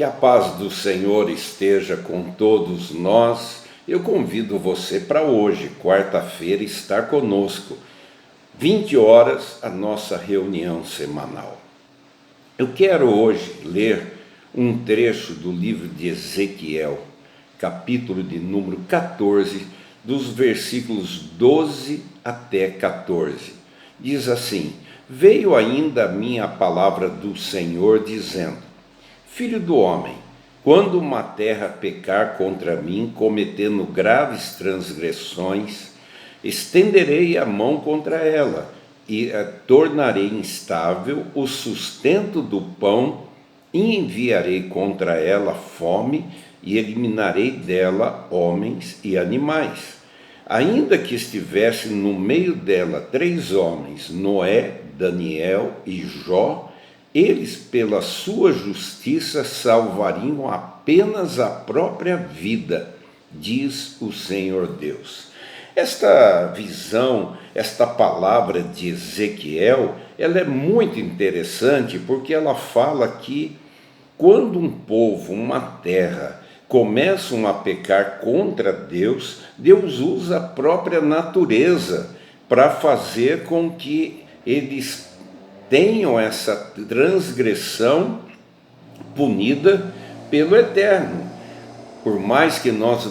Que a paz do Senhor esteja com todos nós. Eu convido você para hoje, quarta-feira, estar conosco. 20 horas, a nossa reunião semanal. Eu quero hoje ler um trecho do livro de Ezequiel, capítulo de número 14, dos versículos 12 até 14. Diz assim: Veio ainda a minha palavra do Senhor, dizendo: Filho do homem, quando uma terra pecar contra mim, cometendo graves transgressões, estenderei a mão contra ela e tornarei instável o sustento do pão e enviarei contra ela fome e eliminarei dela homens e animais. Ainda que estivesse no meio dela 3 homens, Noé, Daniel e Jó, eles, pela sua justiça, salvariam apenas a própria vida, diz o Senhor Deus. Esta visão, esta palavra de Ezequiel, ela é muito interessante porque ela fala que quando um povo, uma terra, começam a pecar contra Deus, Deus usa a própria natureza para fazer com que eles tenham essa transgressão punida pelo Eterno. Por mais que nós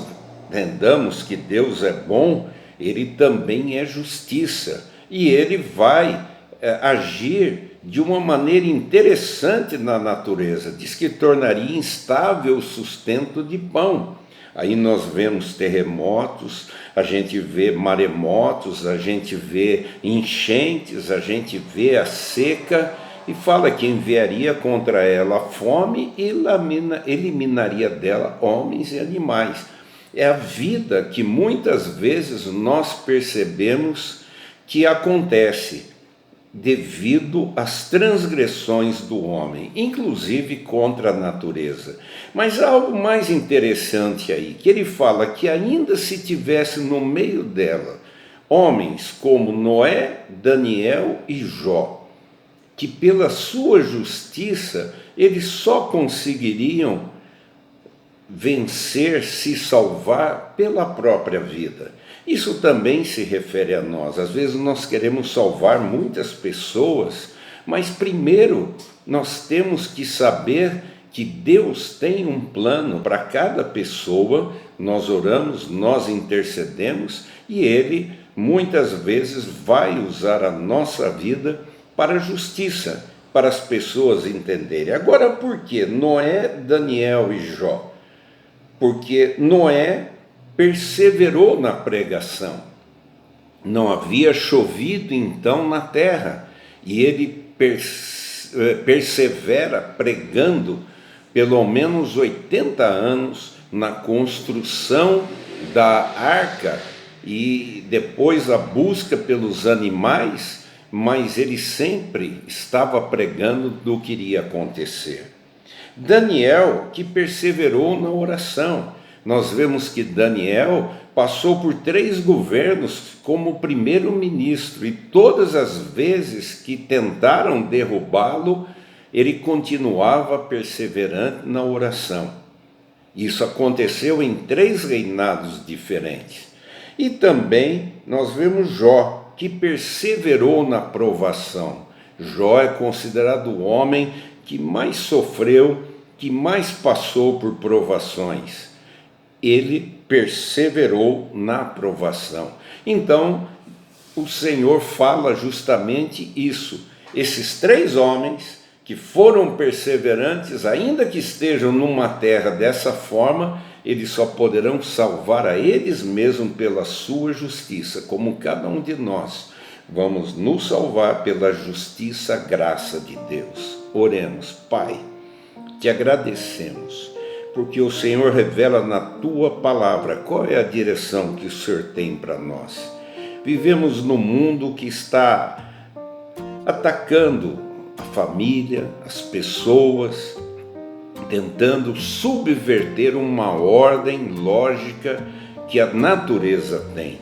entendamos que Deus é bom, Ele também é justiça. E Ele vai agir de uma maneira interessante na natureza. Diz que tornaria instável o sustento de pão. Aí nós vemos terremotos, a gente vê maremotos, a gente vê enchentes, a gente vê a seca, e fala que enviaria contra ela a fome e eliminaria dela homens e animais. É a vida que muitas vezes nós percebemos que acontece devido às transgressões do homem, inclusive contra a natureza. Mas há algo mais interessante aí, que ele fala que ainda se tivesse no meio dela homens como Noé, Daniel e Jó, que pela sua justiça eles só conseguiriam vencer, se salvar pela própria vida. Isso também se refere a nós. Às vezes nós queremos salvar muitas pessoas, mas primeiro nós temos que saber que Deus tem um plano para cada pessoa. Nós oramos, nós intercedemos e Ele muitas vezes vai usar a nossa vida para a justiça, para as pessoas entenderem. Agora, por que Noé, Daniel e Jó? Porque Noé perseverou na pregação. Não havia chovido então na terra, e ele persevera pregando pelo menos 80 anos na construção da arca e depois a busca pelos animais, mas ele sempre estava pregando do que iria acontecer. Daniel, que perseverou na oração. Nós vemos que Daniel passou por 3 governos como primeiro-ministro e todas as vezes que tentaram derrubá-lo, ele continuava perseverante na oração. Isso aconteceu em 3 reinados diferentes. E também nós vemos Jó, que perseverou na provação. Jó é considerado o homem que mais sofreu, que mais passou por provações. Ele perseverou na provação. Então, o Senhor fala justamente isso. Esses 3 homens que foram perseverantes, ainda que estejam numa terra dessa forma, eles só poderão salvar a eles mesmos pela sua justiça, como cada um de nós. Vamos nos salvar pela justiça, graça de Deus. Oremos. Pai, te agradecemos, porque o Senhor revela na Tua palavra qual é a direção que o Senhor tem para nós. Vivemos num mundo que está atacando a família, as pessoas, tentando subverter uma ordem lógica que a natureza tem.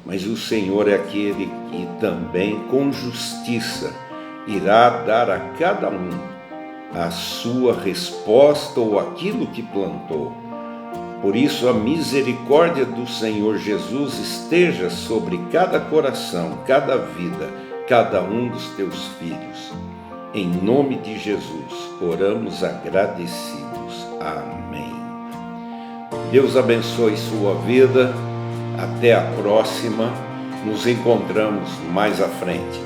Mas o Senhor é aquele que também, com justiça, irá dar a cada um a sua resposta ou aquilo que plantou. Por isso, a misericórdia do Senhor Jesus esteja sobre cada coração, cada vida, cada um dos teus filhos. Em nome de Jesus, oramos agradecidos. Amém. Deus abençoe sua vida. Até a próxima. Nos encontramos mais à frente.